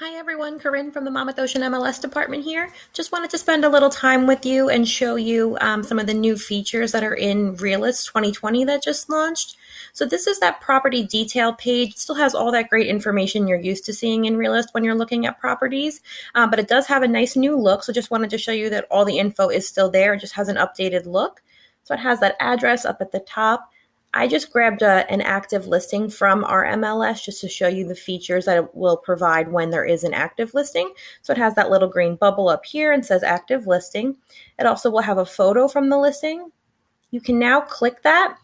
Hi everyone, Corinne from the Monmouth Ocean MLS department here. Just wanted to spend a little time with you and show you some of the new features that are in Realist 2020 that just launched. So this is that property detail page. It still has all that great information you're used to seeing in Realist when you're looking at properties, but it does have a nice new look. So just wanted to show you that all the info is still there. It just has an updated look. So it has that address up at the top. I just grabbed an active listing from our MLS just to show you the features that it will provide when there is an active listing. So it has that little green bubble up here and says active listing. It also will have a photo from the listing. You can now click that.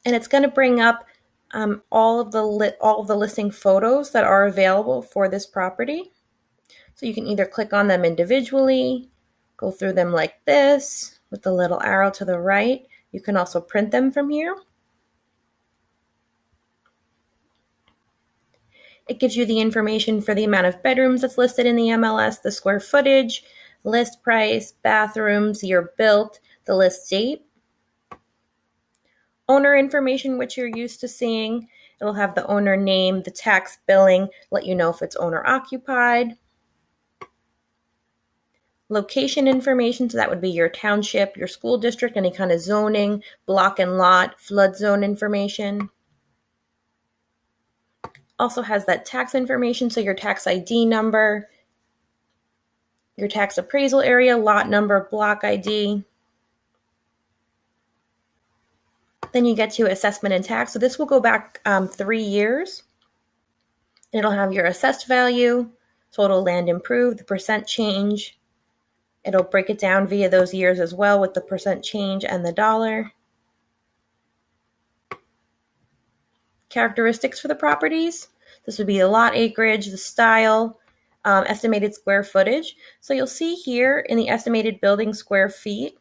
And it's going to bring up all of the listing photos that are available for this property. So you can either click on them individually, go through them like this with the little arrow to the right. You can also print them from here. It gives you the information for the amount of bedrooms that's listed in the MLS, the square footage, list price, bathrooms, year built, the list date, owner information, which you're used to seeing. It'll have the owner name, the tax billing, let you know if it's owner occupied. Location information, so that would be your township, your school district, any kind of zoning, block and lot, flood zone information. Also has that tax information, so your tax ID number, your tax appraisal area, lot number, block ID. Then you get to assessment and tax. So this will go back 3 years. It'll have your assessed value, total land improved, the percent change. It'll break it down via those years as well with the percent change and the dollar. Characteristics for the properties. This would be the lot acreage, the style, estimated square footage. So you'll see here in the estimated building square feet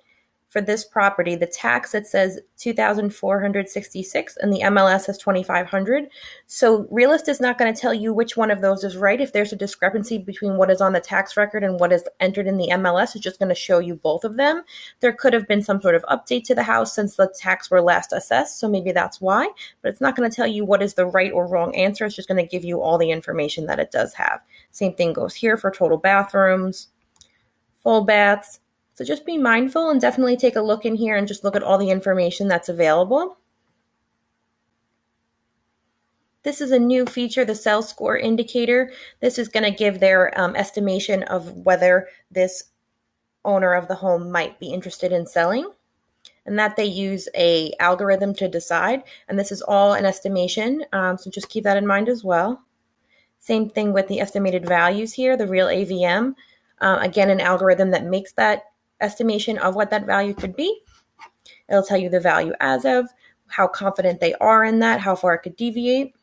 for this property, the tax, it says 2,466 and the MLS says 2,500. So Realist is not going to tell you which one of those is right. If there's a discrepancy between what is on the tax record and what is entered in the MLS, it's just going to show you both of them. There could have been some sort of update to the house since the tax were last assessed, so maybe that's why, but it's not going to tell you what is the right or wrong answer. It's just going to give you all the information that it does have. Same thing goes here for total bathrooms, full baths. So just be mindful and definitely take a look in here and just look at all the information that's available. This is a new feature, the sales score indicator. This is going to give their estimation of whether this owner of the home might be interested in selling, and that they use a algorithm to decide. And this is all an estimation, so just keep that in mind as well. Same thing with the estimated values here, the real AVM. Again, an algorithm that makes that estimation of what that value could be. It'll tell you the value as of, how confident they are in that, how far it could deviate.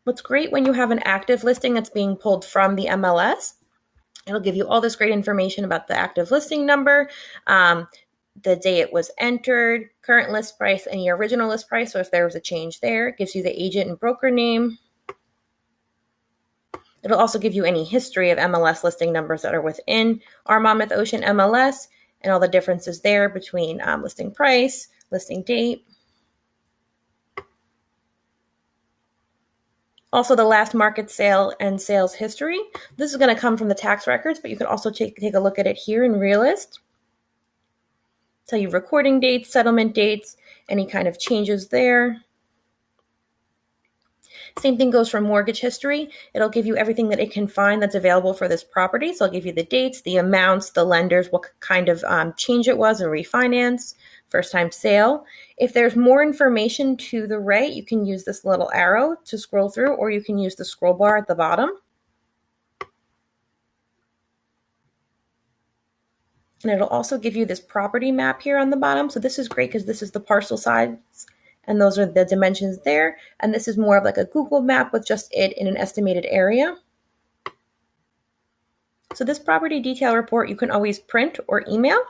What's great when you have an active listing that's being pulled from the MLS, it'll give you all this great information about the active listing number, the day it was entered, current list price, and the original list price. So if there was a change there, it gives you the agent and broker name. It'll also give you any history of MLS listing numbers that are within our Monmouth Ocean MLS and all the differences there between listing price, listing date. Also the last market sale and sales history. This is going to come from the tax records, but you can also take a look at it here in Realist. Tell you recording dates, settlement dates, any kind of changes there. Same thing goes for mortgage history. It'll give you everything that it can find that's available for this property. So I'll give you the dates, the amounts, the lenders, what kind of change it was, a refinance, first time sale. If there's more information to the right, you can use this little arrow to scroll through, or you can use the scroll bar at the bottom. And it'll also give you this property map here on the bottom. So this is great because this is the parcel size and those are the dimensions there. And this is more of like a Google map with just it in an estimated area. So this property detail report you can always print or email.